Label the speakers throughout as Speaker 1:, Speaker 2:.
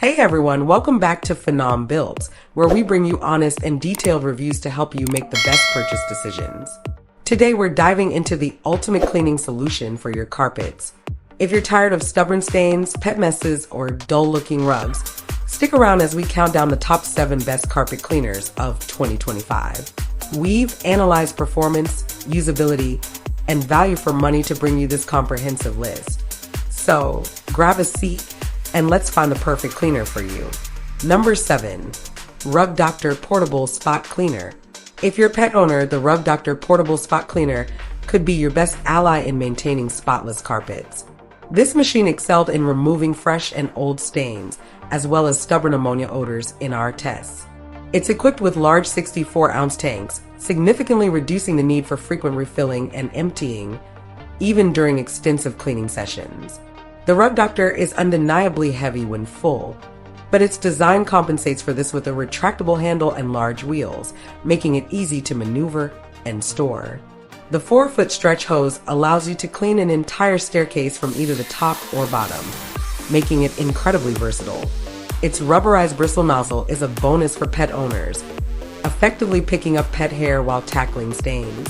Speaker 1: Hey everyone, welcome back to Phenom Builts, where we bring you honest and detailed reviews to help you make the best purchase decisions. Today we're diving into the ultimate cleaning solution for your carpets. If you're tired of stubborn stains, pet messes, or dull-looking rugs, stick around as we count down the top 7 best carpet cleaners of 2025. We've analyzed performance, usability, and value for money to bring you this comprehensive list. So, grab a seat and let's find the perfect cleaner for you. Number 7. Rug Doctor Portable Spot Cleaner. If you're a pet owner, the Rug Doctor Portable Spot Cleaner could be your best ally in maintaining spotless carpets. This machine excelled in removing fresh and old stains, as well as stubborn ammonia odors in our tests. It's equipped with large 64-ounce tanks, significantly reducing the need for frequent refilling and emptying, even during extensive cleaning sessions. The Rug Doctor is undeniably heavy when full, but its design compensates for this with a retractable handle and large wheels, making it easy to maneuver and store. The 4-foot stretch hose allows you to clean an entire staircase from either the top or bottom, making it incredibly versatile. Its rubberized bristle nozzle is a bonus for pet owners, effectively picking up pet hair while tackling stains.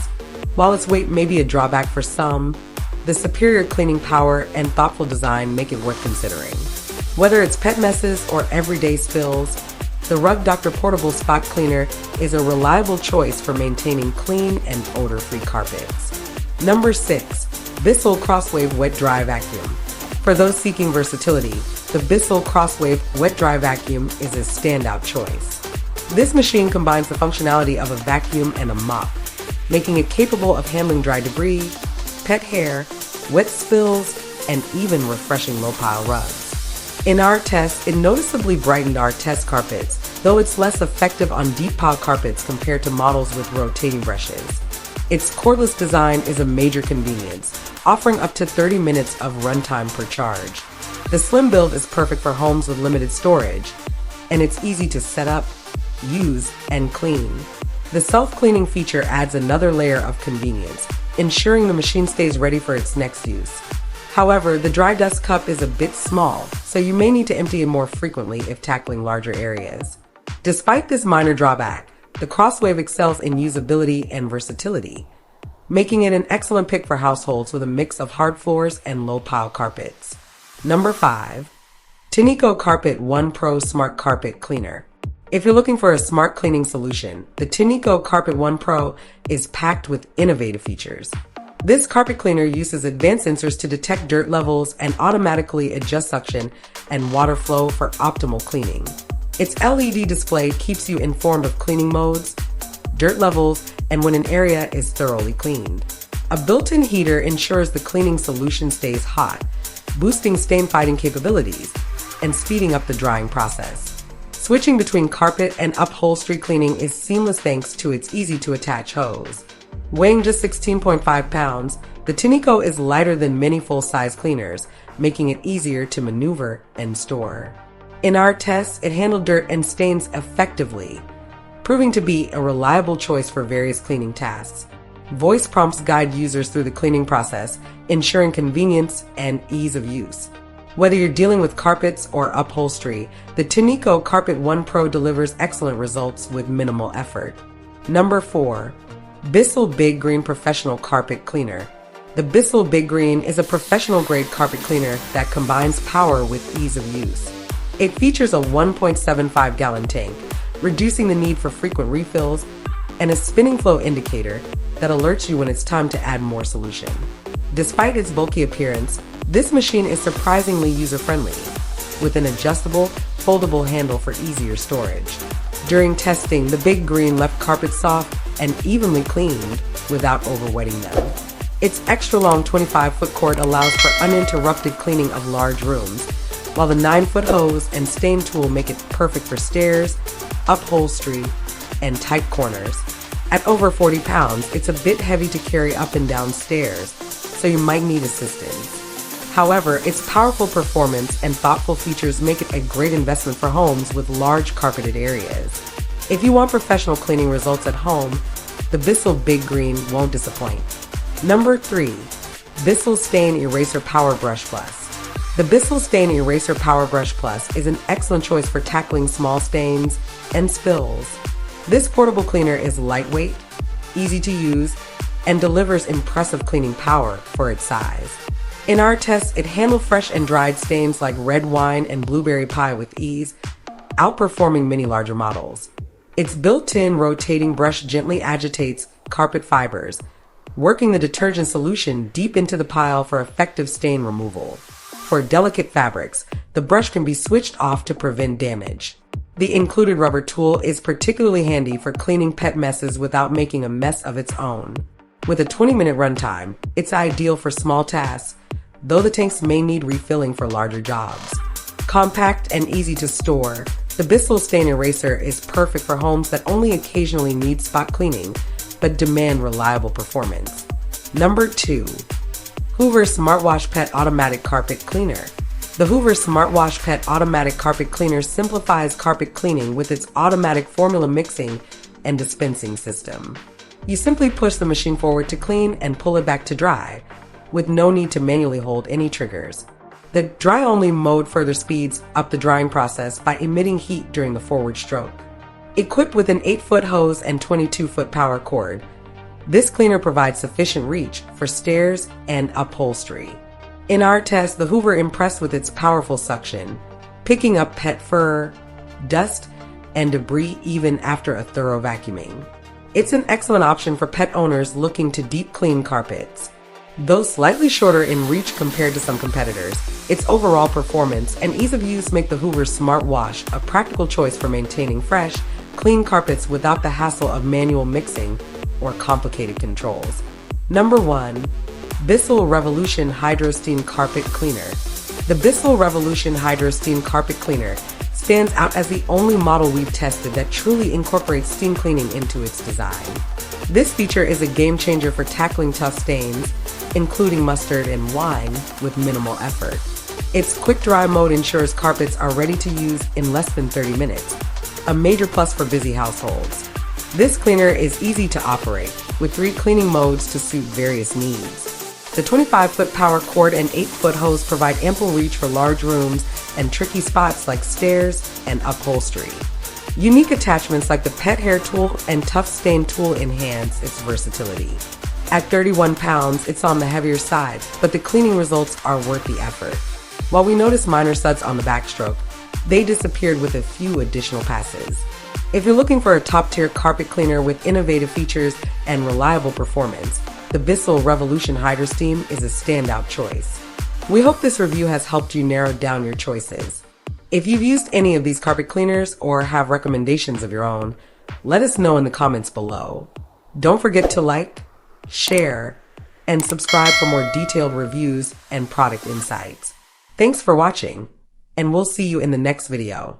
Speaker 1: While its weight may be a drawback for some, the superior cleaning power and thoughtful design make it worth considering. Whether it's pet messes or everyday spills, the Rug Doctor Portable Spot Cleaner is a reliable choice for maintaining clean and odor-free carpets. Number 6. Bissell Crosswave Wet Dry Vacuum. For those seeking versatility, the Bissell Crosswave Wet Dry Vacuum is a standout choice. This machine combines the functionality of a vacuum and a mop, making it capable of handling dry debris, pet hair, wet spills, and even refreshing low-pile rugs. In our test, it noticeably brightened our test carpets, though it's less effective on deep-pile carpets compared to models with rotating brushes. Its cordless design is a major convenience, offering up to 30 minutes of runtime per charge. The slim build is perfect for homes with limited storage, and it's easy to set up, use, and clean. The self-cleaning feature adds another layer of convenience, ensuring the machine stays ready for its next use. However, the dry dust cup is a bit small, so you may need to empty it more frequently if tackling larger areas. Despite this minor drawback, the Crosswave excels in usability and versatility, making it an excellent pick for households with a mix of hard floors and low-pile carpets. Number 5. Tinico Carpet One Pro Smart Carpet Cleaner. If you're looking for a smart cleaning solution, the Tinico Carpet One Pro is packed with innovative features. This carpet cleaner uses advanced sensors to detect dirt levels and automatically adjust suction and water flow for optimal cleaning. Its LED display keeps you informed of cleaning modes, dirt levels, and when an area is thoroughly cleaned. A built-in heater ensures the cleaning solution stays hot, boosting stain-fighting capabilities and speeding up the drying process. Switching between carpet and upholstery cleaning is seamless thanks to its easy-to-attach hose. Weighing just 16.5 pounds, the Tinico is lighter than many full-size cleaners, making it easier to maneuver and store. In our tests, it handled dirt and stains effectively, proving to be a reliable choice for various cleaning tasks. Voice prompts guide users through the cleaning process, ensuring convenience and ease of use. Whether you're dealing with carpets or upholstery, the Tinico Carpet One Pro delivers excellent results with minimal effort. Number 4. Bissell Big Green Professional Carpet Cleaner. The Bissell Big Green is a professional-grade carpet cleaner that combines power with ease of use. It features a 1.75-gallon tank, reducing the need for frequent refills, and a spinning flow indicator that alerts you when it's time to add more solution. Despite its bulky appearance, this machine is surprisingly user-friendly, with an adjustable, foldable handle for easier storage. During testing, the Big Green left carpets soft and evenly cleaned without overwetting them. Its extra-long 25-foot cord allows for uninterrupted cleaning of large rooms, while the 9-foot hose and stain tool make it perfect for stairs, upholstery, and tight corners. At over 40 pounds, it's a bit heavy to carry up and down stairs, so you might need assistance. However, its powerful performance and thoughtful features make it a great investment for homes with large carpeted areas. If you want professional cleaning results at home, the Bissell Big Green won't disappoint. Number 3. Bissell Stain Eraser Power Brush Plus. The Bissell Stain Eraser Power Brush Plus is an excellent choice for tackling small stains and spills. This portable cleaner is lightweight, easy to use, and delivers impressive cleaning power for its size. In our tests, it handled fresh and dried stains like red wine and blueberry pie with ease, outperforming many larger models. Its built-in rotating brush gently agitates carpet fibers, working the detergent solution deep into the pile for effective stain removal. For delicate fabrics, the brush can be switched off to prevent damage. The included rubber tool is particularly handy for cleaning pet messes without making a mess of its own. With a 20-minute runtime, it's ideal for small tasks, though the tanks may need refilling for larger jobs. Compact and easy to store, the Bissell Stain Eraser is perfect for homes that only occasionally need spot cleaning, but demand reliable performance. Number 2. Hoover Smartwash Pet Automatic Carpet Cleaner. The Hoover Smartwash Pet Automatic Carpet Cleaner simplifies carpet cleaning with its automatic formula mixing and dispensing system. You simply push the machine forward to clean and pull it back to dry, with no need to manually hold any triggers. The dry-only mode further speeds up the drying process by emitting heat during the forward stroke. Equipped with an 8-foot hose and 22-foot power cord, this cleaner provides sufficient reach for stairs and upholstery. In our test, the Hoover impressed with its powerful suction, picking up pet fur, dust, and debris even after a thorough vacuuming. It's an excellent option for pet owners looking to deep clean carpets. Though slightly shorter in reach compared to some competitors, its overall performance and ease of use make the Hoover Smart Wash a practical choice for maintaining fresh, clean carpets without the hassle of manual mixing or complicated controls. Number 1. Bissell Revolution Hydro Steam Carpet Cleaner. The Bissell Revolution Hydro Steam Carpet Cleaner stands out as the only model we've tested that truly incorporates steam cleaning into its design. This feature is a game changer for tackling tough stains, including mustard and wine, with minimal effort. Its quick dry mode ensures carpets are ready to use in less than 30 minutes, a major plus for busy households. This cleaner is easy to operate, with 3 cleaning modes to suit various needs. The 25-foot power cord and 8-foot hose provide ample reach for large rooms and tricky spots like stairs and upholstery. Unique attachments like the pet hair tool and tough stain tool enhance its versatility. At 31 pounds, it's on the heavier side, but the cleaning results are worth the effort. While we noticed minor suds on the backstroke, they disappeared with a few additional passes. If you're looking for a top-tier carpet cleaner with innovative features and reliable performance, the Bissell Revolution Hydro Steam is a standout choice. We hope this review has helped you narrow down your choices. If you've used any of these carpet cleaners or have recommendations of your own, let us know in the comments below. Don't forget to like, share, and subscribe for more detailed reviews and product insights. Thanks for watching, and we'll see you in the next video.